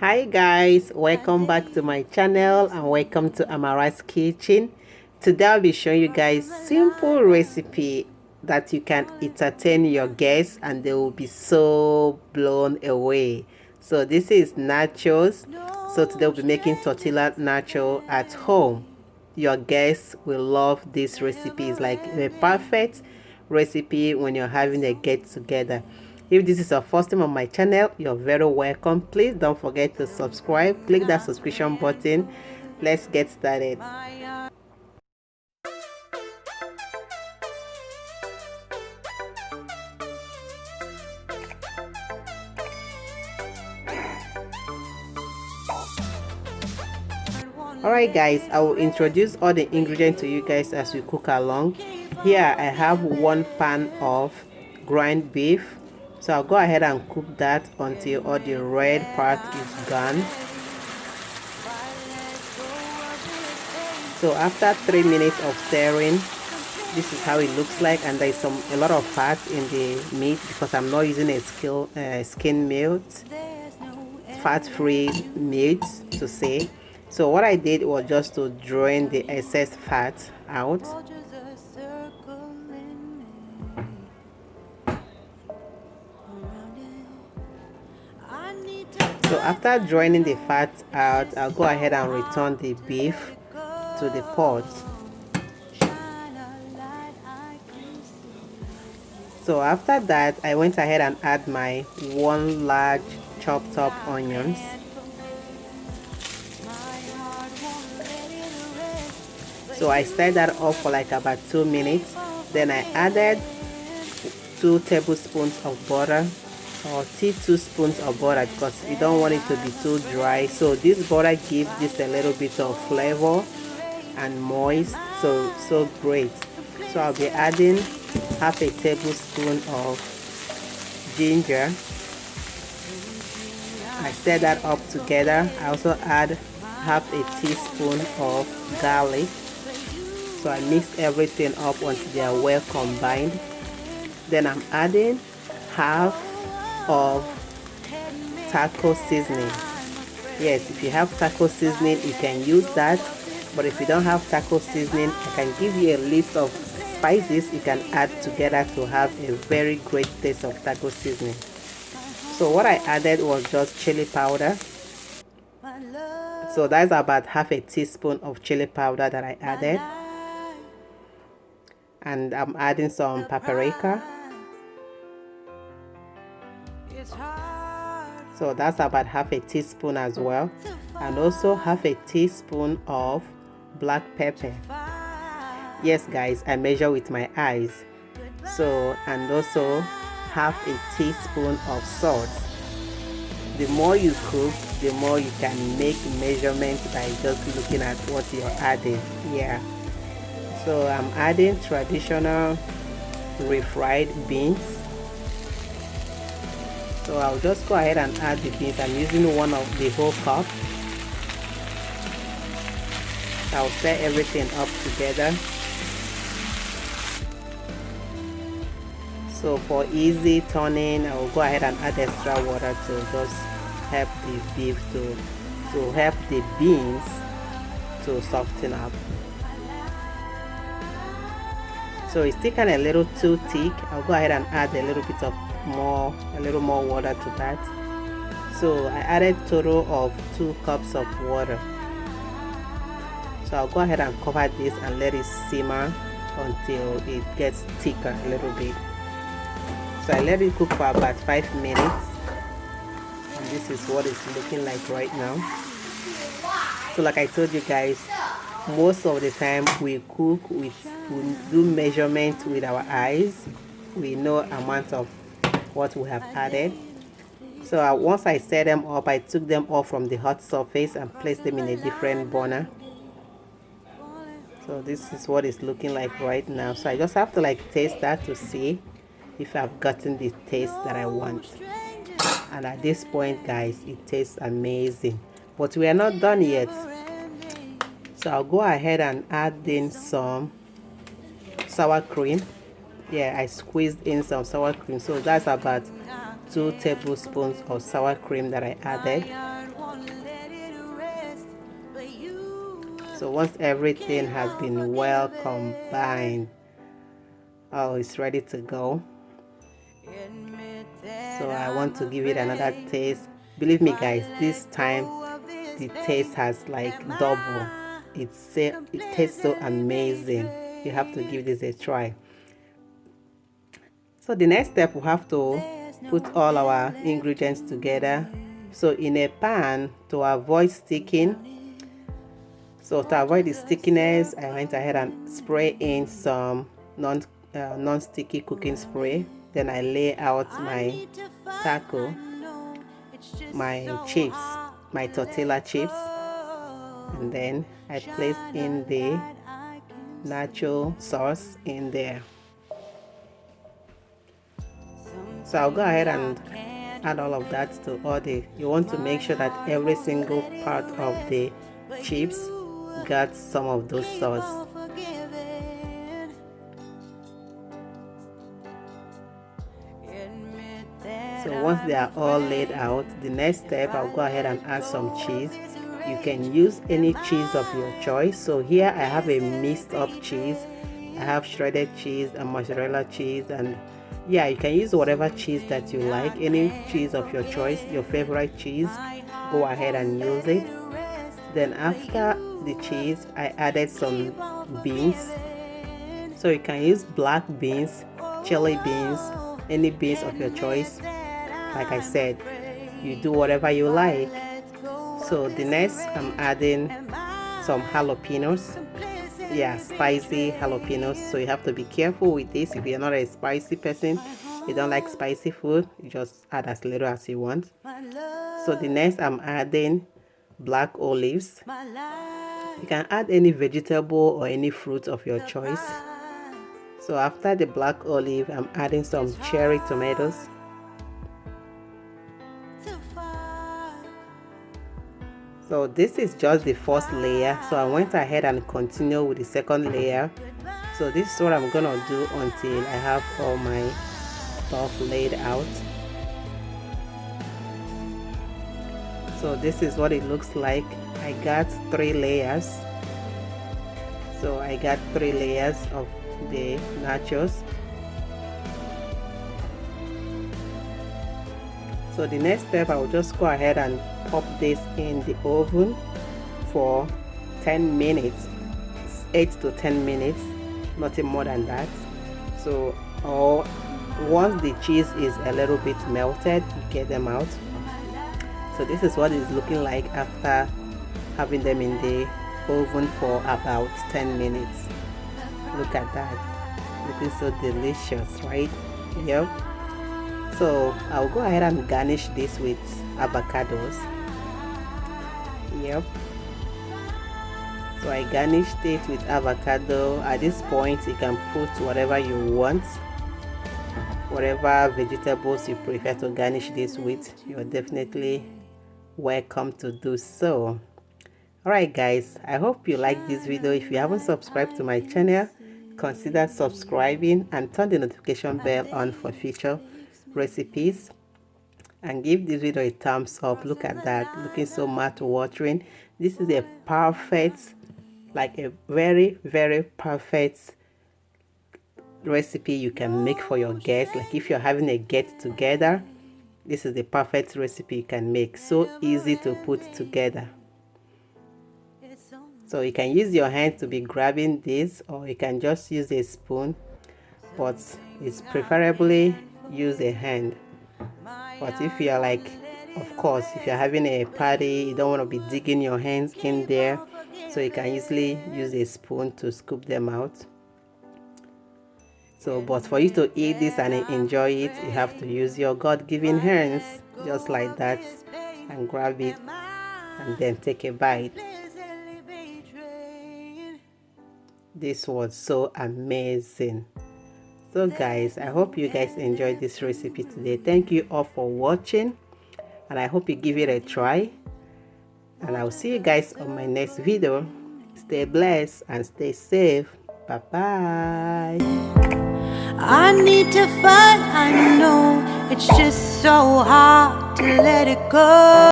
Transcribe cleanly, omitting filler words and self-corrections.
Hi guys, welcome back to my channel and welcome to Amara's kitchen. Today I'll be showing you guys simple recipe that you can entertain your guests and they will be so blown away. So this is nachos. So today we'll be making tortilla nacho at home. Your guests will love this recipe. It's like a perfect recipe when you're having a get together. If this is your first time on my channel, you're very welcome. Please don't forget to subscribe. Click that subscription button. Let's get started. Alright guys, I will introduce all the ingredients to you guys as we cook along. Here I have 1 pan of ground beef. So I'll go ahead and cook that until all the red part is gone. So after 3 minutes of stirring, this is how it looks like, and there's a lot of fat in the meat because I'm not using a skin meat, fat-free meat to say. So what I did was just to drain the excess fat out. So after draining the fat out, I'll go ahead and return the beef to the pot. So after that, I went ahead and add my 1 large chopped up onions. So I stirred that up for like about 2 minutes. Then I added 2 tablespoons of butter, or 2 spoons of butter, because you don't want it to be too dry. So this butter gives this a little bit of flavor and moist, so great. So I'll be adding half a tablespoon of ginger. I stir that up together. I also add half a teaspoon of garlic. So I mix everything up until they are well combined. Then I'm adding half of taco seasoning. Yes, if you have taco seasoning, you can use that. But if you don't have taco seasoning, I can give you a list of spices you can add together to have a very great taste of taco seasoning. So what I added was just chili powder. So that's about half a teaspoon of chili powder that I added. And I'm adding some paprika. So that's about half a teaspoon as well. And also half a teaspoon of black pepper. Yes guys, I measure with my eyes. So, and also half a teaspoon of salt. The more you cook, the more you can make measurements by just looking at what you're adding. Yeah. So I'm adding traditional refried beans. So I'll just go ahead and add the beans. I'm using 1 of the whole cup. I'll stir everything up together. So for easy turning, I will go ahead and add extra water to just help the beef to help the beans to soften up. So it's taken a little too thick. I'll go ahead and add a little more water to that. So I added a total of 2 cups of water. So I'll go ahead and cover this and let it simmer until it gets thicker a little bit. So I let it cook for about 5 minutes. And this is what it's looking like right now. So like I told you guys, most of the time we cook we do measurements with our eyes. We know amount of what we have added. So once I set them up, I took them off from the hot surface and placed them in a different burner. So this is what it's looking like right now. So I just have to like taste that to see if I've gotten the taste that I want. And at this point guys, it tastes amazing. But we are not done yet. So I'll go ahead and add in some sour cream. Yeah, I squeezed in some sour cream. So that's about 2 tablespoons of sour cream that I added. So once everything has been well combined, oh, it's ready to go. So I want to give it another taste. Believe me guys, this time the taste has like double. It tastes so amazing. You have to give this a try. So the next step, we have to put all our ingredients together. So in a pan, to avoid sticking, so to avoid the stickiness, I went ahead and spray in some non-sticky cooking spray. Then I lay out my taco, my chips, my tortilla chips, and then I place in the nacho sauce in there. So I'll go ahead and add all of that to all you want to make sure that every single part of the chips got some of those sauce. So once they are all laid out, the next step, I'll go ahead and add some cheese. You can use any cheese of your choice. So here I have a mixed up cheese. I have shredded cheese and mozzarella cheese, and yeah, you can use whatever cheese that you like, any cheese of your choice, your favorite cheese, go ahead and use it. Then after the cheese, I added some beans. So you can use black beans, chili beans, any beans of your choice. Like I said, you do whatever you like. So the next, I'm adding some jalapenos. Yeah, spicy jalapenos. So you have to be careful with this. If you're not a spicy person, you don't like spicy food, you just add as little as you want. So the next, I'm adding black olives. You can add any vegetable or any fruit of your choice. So after the black olive, I'm adding some cherry tomatoes. So this is just the first layer, so I went ahead and continue with the second layer. So this is what I'm gonna do until I have all my stuff laid out. So this is what it looks like. I got 3 layers. So I got 3 layers of the nachos. So the next step, I will just go ahead and pop this in the oven for 10 minutes, 8 to 10 minutes, nothing more than that. So once the cheese is a little bit melted, you get them out. So this is what it's looking like after having them in the oven for about 10 minutes. Look at that, looking so delicious, right? Yep. So I'll go ahead and garnish this with avocados. Yep. So I garnished it with avocado. At this point, you can put whatever you want, whatever vegetables you prefer to garnish this with. You're definitely welcome to do so. Alright guys, I hope you like this video. If you haven't subscribed to my channel, consider subscribing and turn the notification bell on for future recipes, and give this video a thumbs up. Look at that, looking so mouth-watering. This is a perfect, like a very perfect recipe you can make for your guests. Like if you're having a get together, this is the perfect recipe you can make. So easy to put together. So you can use your hand to be grabbing this, or you can just use a spoon, but it's preferably use a hand. But if you're like, of course, if you're having a party, you don't want to be digging your hands in there, so you can easily use a spoon to scoop them out. So but for you to eat this and enjoy it, you have to use your God-given hands, just like that, and grab it and then take a bite. This was so amazing. So guys, I hope you guys enjoyed this recipe today. Thank you all for watching, and I hope you give it a try, and I'll see you guys on my next video. Stay blessed and stay safe. Bye bye. I need to fight, I know it's just so hard to let it go.